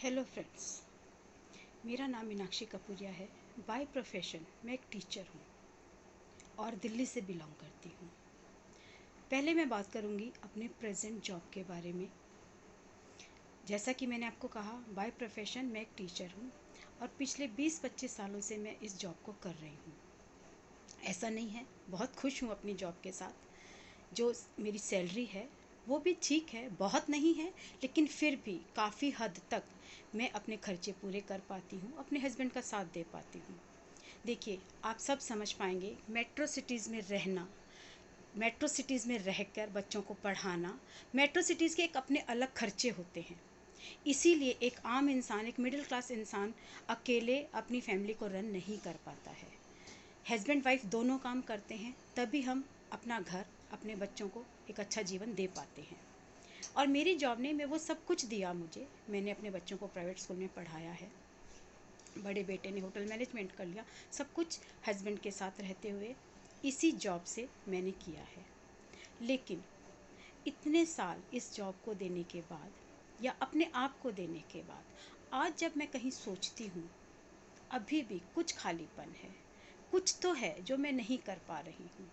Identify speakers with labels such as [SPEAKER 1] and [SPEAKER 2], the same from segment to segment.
[SPEAKER 1] Hello friends, मेरा नाम मीनाक्षी कपूरिया है। बाय प्रोफेशन मैं एक टीचर हूँ और दिल्ली से बिलोंग करती हूँ। पहले मैं बात करूँगी अपने प्रेजेंट जॉब के बारे में। जैसा कि मैंने आपको कहा, बाय प्रोफेशन मैं एक टीचर हूँ और पिछले 20-25 सालों से मैं इस जॉब को कर रही हूँ। ऐसा नहीं है, बहुत खुश हूँ अपनी जॉब के साथ। जो मेरी सैलरी है वो भी ठीक है, बहुत नहीं है, लेकिन फिर भी काफ़ी हद तक मैं अपने खर्चे पूरे कर पाती हूँ, अपने हस्बैंड का साथ दे पाती हूँ। देखिए, आप सब समझ पाएंगे, मेट्रो सिटीज़ में रहना, मेट्रो सिटीज़ में रहकर बच्चों को पढ़ाना, मेट्रो सिटीज़ के एक अपने अलग खर्चे होते हैं। इसीलिए एक आम इंसान, एक मिडिल क्लास इंसान अकेले अपनी फैमिली को रन नहीं कर पाता है। हस्बैंड वाइफ दोनों काम करते हैं, तभी हम अपना घर, अपने बच्चों को एक अच्छा जीवन दे पाते हैं। और मेरी जॉब ने मैं वो सब कुछ दिया मुझे। मैंने अपने बच्चों को प्राइवेट स्कूल में पढ़ाया है, बड़े बेटे ने होटल मैनेजमेंट कर लिया, सब कुछ हस्बैंड के साथ रहते हुए इसी जॉब से मैंने किया है। लेकिन इतने साल इस जॉब को देने के बाद या अपने आप को देने के बाद आज जब मैं कहीं सोचती हूँ, अभी भी कुछ खालीपन है, कुछ तो है जो मैं नहीं कर पा रही हूँ।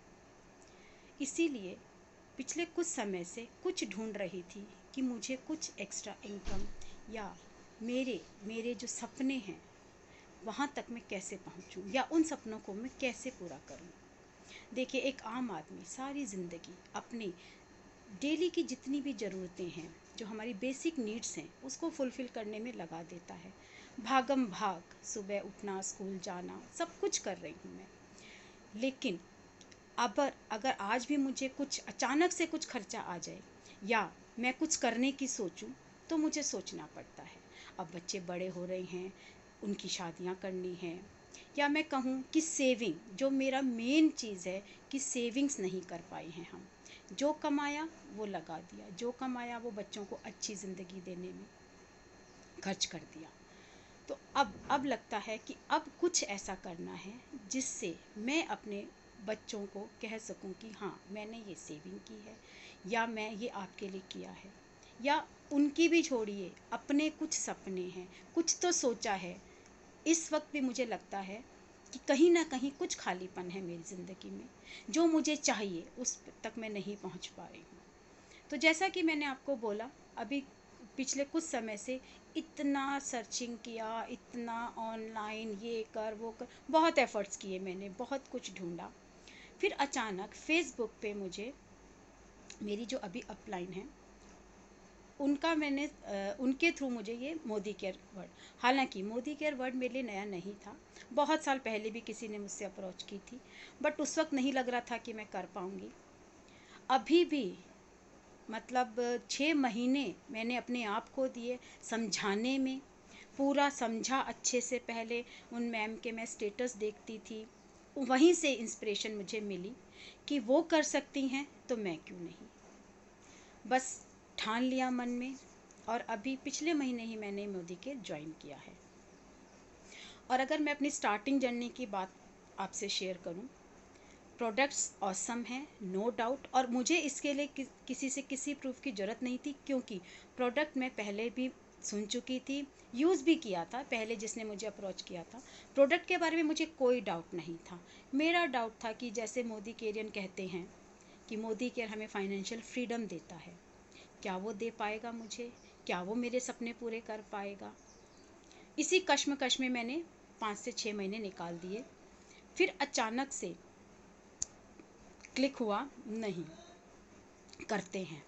[SPEAKER 1] इसीलिए पिछले कुछ समय से कुछ ढूंढ रही थी कि मुझे कुछ एक्स्ट्रा इनकम या मेरे मेरे जो सपने हैं वहाँ तक मैं कैसे पहुँचूँ या उन सपनों को मैं कैसे पूरा करूँ। देखिए, एक आम आदमी सारी ज़िंदगी अपनी डेली की जितनी भी ज़रूरतें हैं, जो हमारी बेसिक नीड्स हैं, उसको फुलफ़िल करने में लगा देता है। भागम भाग, सुबह उठना, स्कूल जाना, सब कुछ कर रही हूँ मैं। लेकिन अगर आज भी मुझे कुछ अचानक से कुछ खर्चा आ जाए या मैं कुछ करने की सोचूं, तो मुझे सोचना पड़ता है। अब बच्चे बड़े हो रहे हैं, उनकी शादियां करनी हैं, या मैं कहूँ कि सेविंग, जो मेरा मेन चीज़ है, कि सेविंग्स नहीं कर पाए हैं हम। जो कमाया वो लगा दिया, जो कमाया वो बच्चों को अच्छी ज़िंदगी देने में खर्च कर दिया। तो अब लगता है कि अब कुछ ऐसा करना है जिससे मैं अपने बच्चों को कह सकूं कि हाँ, मैंने ये सेविंग की है या मैं ये आपके लिए किया है। या उनकी भी छोड़िए, अपने कुछ सपने हैं, कुछ तो सोचा है। इस वक्त भी मुझे लगता है कि कहीं ना कहीं कुछ खालीपन है मेरी ज़िंदगी में, जो मुझे चाहिए उस तक मैं नहीं पहुंच पा रही हूँ। तो जैसा कि मैंने आपको बोला, अभी पिछले कुछ समय से इतना सर्चिंग किया, इतना ऑनलाइन ये कर वो कर, बहुत एफ़र्ट्स किए मैंने, बहुत कुछ ढूंढा। फिर अचानक फेसबुक पे मुझे मेरी जो अभी अपलाइन है उनके थ्रू मुझे ये मोदी केयर वर्ड, हालांकि मोदी केयर वर्ड मेरे लिए नया नहीं था, बहुत साल पहले भी किसी ने मुझसे अप्रोच की थी, बट उस वक्त नहीं लग रहा था कि मैं कर पाऊँगी। अभी भी मतलब 6 महीने मैंने अपने आप को दिए समझाने में, पूरा समझा अच्छे से। पहले उन मैम के मैं स्टेटस देखती थी, वहीं से इंस्पिरेशन मुझे मिली कि वो कर सकती हैं तो मैं क्यों नहीं। बस ठान लिया मन में, और अभी पिछले महीने ही मैंने मोदी के ज्वाइन किया है। और अगर मैं अपनी स्टार्टिंग जर्नी की बात आपसे शेयर करूं, प्रोडक्ट्स ऑसम हैं, नो डाउट। और मुझे इसके लिए किसी से किसी प्रूफ की ज़रूरत नहीं थी, क्योंकि प्रोडक्ट मैं पहले भी सुन चुकी थी, यूज़ भी किया था पहले जिसने मुझे अप्रोच किया था। प्रोडक्ट के बारे में मुझे कोई डाउट नहीं था। मेरा डाउट था कि जैसे मोदी केयरियन कहते हैं कि मोदी केयर हमें फाइनेंशियल फ्रीडम देता है, क्या वो दे पाएगा मुझे, क्या वो मेरे सपने पूरे कर पाएगा। इसी कश्मकश में मैंने 5 से 6 महीने निकाल दिए। फिर अचानक से क्लिक हुआ, नहीं, करते हैं।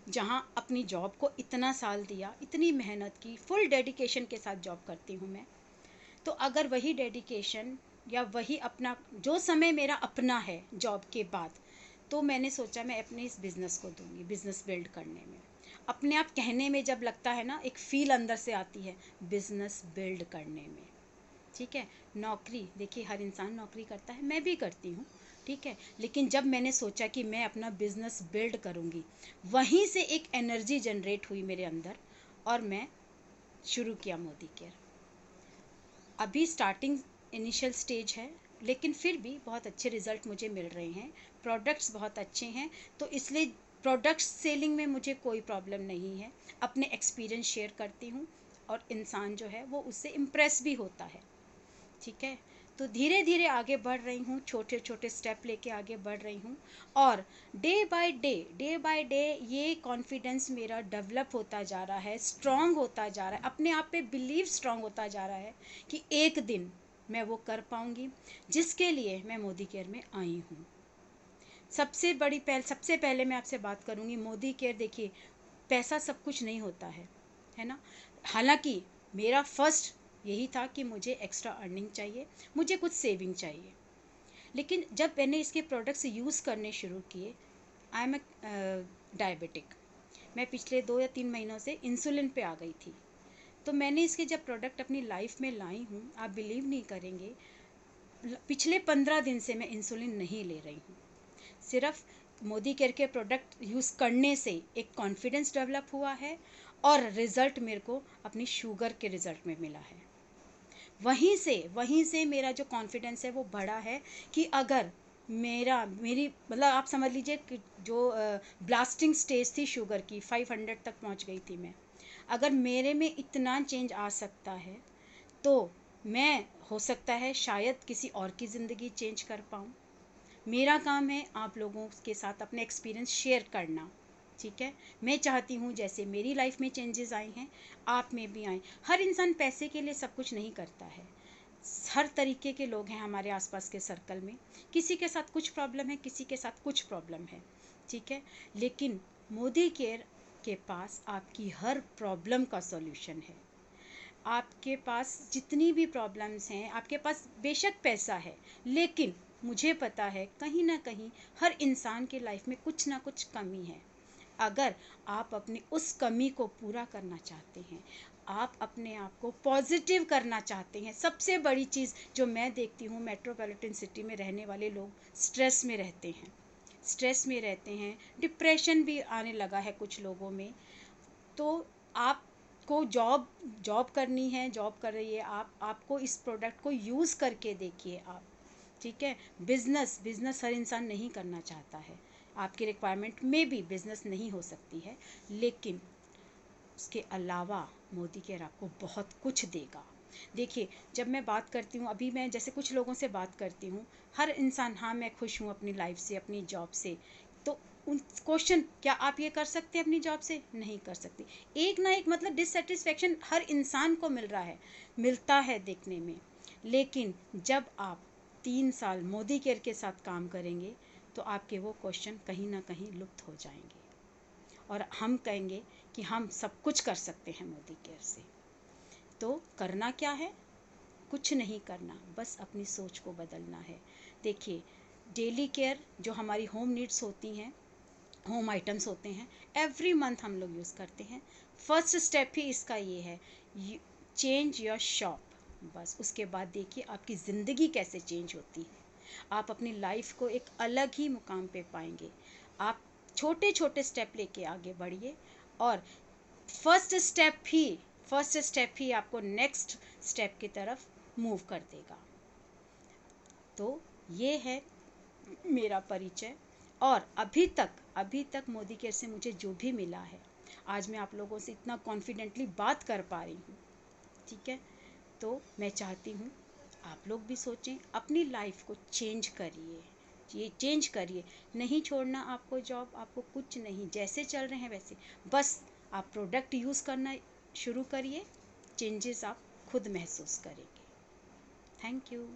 [SPEAKER 1] जहाँ अपनी जॉब को इतना साल दिया, इतनी मेहनत की, फुल डेडिकेशन के साथ जॉब करती हूँ मैं, तो अगर वही डेडिकेशन या वही अपना जो समय मेरा अपना है जॉब के बाद, तो मैंने सोचा मैं अपने इस बिज़नेस को दूंगी, बिज़नेस बिल्ड करने में। अपने आप कहने में जब लगता है ना, एक फील अंदर से आती है बिज़नेस बिल्ड करने में। ठीक है, नौकरी, देखिए हर इंसान नौकरी करता है, मैं भी करती हूँ, ठीक है, लेकिन जब मैंने सोचा कि मैं अपना बिजनेस बिल्ड करूँगी, वहीं से एक एनर्जी जनरेट हुई मेरे अंदर, और मैं शुरू किया मोदी केयर। अभी स्टार्टिंग इनिशियल स्टेज है, लेकिन फिर भी बहुत अच्छे रिजल्ट मुझे मिल रहे हैं, प्रोडक्ट्स बहुत अच्छे हैं, तो इसलिए प्रोडक्ट्स सेलिंग में मुझे कोई प्रॉब्लम नहीं है। अपने एक्सपीरियंस शेयर करती हूँ, और इंसान जो है वो उससे इम्प्रेस भी होता है। ठीक है, तो धीरे धीरे आगे बढ़ रही हूँ, छोटे छोटे स्टेप लेके आगे बढ़ रही हूँ। और डे बाय डे ये कॉन्फिडेंस मेरा डेवलप होता जा रहा है, स्ट्रांग होता जा रहा है, अपने आप पे बिलीव स्ट्रांग होता जा रहा है कि एक दिन मैं वो कर पाऊँगी जिसके लिए मैं मोदी केयर में आई हूँ। सबसे पहले मैं आपसे बात करूँगी मोदी केयर। देखिए, पैसा सब कुछ नहीं होता है ना। हालांकि मेरा फर्स्ट यही था कि मुझे एक्स्ट्रा अर्निंग चाहिए, मुझे कुछ सेविंग चाहिए। लेकिन जब मैंने इसके प्रोडक्ट्स यूज़ करने शुरू किए, आई एम डायबिटिक, मैं पिछले 2 या 3 महीनों से इंसुलिन पे आ गई थी। तो मैंने इसके जब प्रोडक्ट अपनी लाइफ में लाई हूँ, आप बिलीव नहीं करेंगे, पिछले 15 दिन से मैं इंसुलिन नहीं ले रही हूँ। सिर्फ मोदी केयर के प्रोडक्ट यूज़ करने से एक कॉन्फिडेंस डेवलप हुआ है और रिज़ल्ट मेरे को अपनी शुगर के रिज़ल्ट में मिला है। वहीं से मेरा जो कॉन्फिडेंस है वो बढ़ा है कि अगर मेरी मतलब आप समझ लीजिए कि जो ब्लास्टिंग स्टेज थी शुगर की, 500 तक पहुंच गई थी मैं। अगर मेरे में इतना चेंज आ सकता है तो मैं, हो सकता है शायद किसी और की ज़िंदगी चेंज कर पाऊँ। मेरा काम है आप लोगों के साथ अपने एक्सपीरियंस शेयर करना। ठीक है, मैं चाहती हूँ जैसे मेरी लाइफ में चेंजेस आए हैं आप में भी आए। हर इंसान पैसे के लिए सब कुछ नहीं करता है। हर तरीके के लोग हैं हमारे आसपास के सर्कल में, किसी के साथ कुछ प्रॉब्लम है, किसी के साथ कुछ प्रॉब्लम है। ठीक है, लेकिन मोदी केयर के पास आपकी हर प्रॉब्लम का सॉल्यूशन है। आपके पास जितनी भी प्रॉब्लम्स हैं, आपके पास बेशक पैसा है, लेकिन मुझे पता है कहीं ना कहीं हर इंसान के लाइफ में कुछ ना कुछ कमी है। अगर आप अपनी उस कमी को पूरा करना चाहते हैं, आप अपने आप को पॉजिटिव करना चाहते हैं, सबसे बड़ी चीज़ जो मैं देखती हूँ, मेट्रोपॉलिटन सिटी में रहने वाले लोग स्ट्रेस में रहते हैं, डिप्रेशन भी आने लगा है कुछ लोगों में। तो आपको जॉब जॉब करनी है, जॉब कर रही है आपको इस प्रोडक्ट को यूज़ करके देखिए आप। ठीक है, बिजनेस हर इंसान नहीं करना चाहता है, आपकी रिक्वायरमेंट में भी बिजनेस नहीं हो सकती है, लेकिन उसके अलावा मोदी केयर आपको बहुत कुछ देगा। देखिए, जब मैं बात करती हूँ, अभी मैं जैसे कुछ लोगों से बात करती हूँ, हर इंसान हाँ मैं खुश हूँ अपनी लाइफ से, अपनी जॉब से। तो उन क्वेश्चन, क्या आप ये कर सकते हैं अपनी जॉब से? नहीं कर सकते। एक ना एक मतलब डिससेटिस्फेक्शन हर इंसान को मिल रहा है, मिलता है देखने में। लेकिन जब आप 3 साल मोदी केयर के साथ काम करेंगे तो आपके वो क्वेश्चन कहीं ना कहीं लुप्त हो जाएंगे और हम कहेंगे कि हम सब कुछ कर सकते हैं मोदी केयर से। तो करना क्या है? कुछ नहीं करना, बस अपनी सोच को बदलना है। देखिए, डेली केयर जो हमारी होम नीड्स होती हैं, होम आइटम्स होते हैं, एवरी मंथ हम लोग यूज़ करते हैं। फर्स्ट स्टेप ही इसका ये है, चेंज योर शॉप। बस उसके बाद देखिए आपकी ज़िंदगी कैसे चेंज होती है। आप अपनी लाइफ को एक अलग ही मुकाम पे पाएंगे। आप छोटे छोटे स्टेप लेके आगे बढ़िए और फर्स्ट स्टेप ही आपको नेक्स्ट स्टेप की तरफ मूव कर देगा। तो ये है मेरा परिचय। और अभी तक मोदी केयर से मुझे जो भी मिला है, आज मैं आप लोगों से इतना कॉन्फिडेंटली बात कर पा रही हूँ। ठीक है, तो मैं चाहती हूँ आप लोग भी सोचें, अपनी लाइफ को चेंज करिए, ये चेंज करिए। नहीं छोड़ना आपको जॉब, आपको कुछ नहीं, जैसे चल रहे हैं वैसे बस आप प्रोडक्ट यूज़ करना शुरू करिए, चेंजेस आप खुद महसूस करेंगे। Thank you.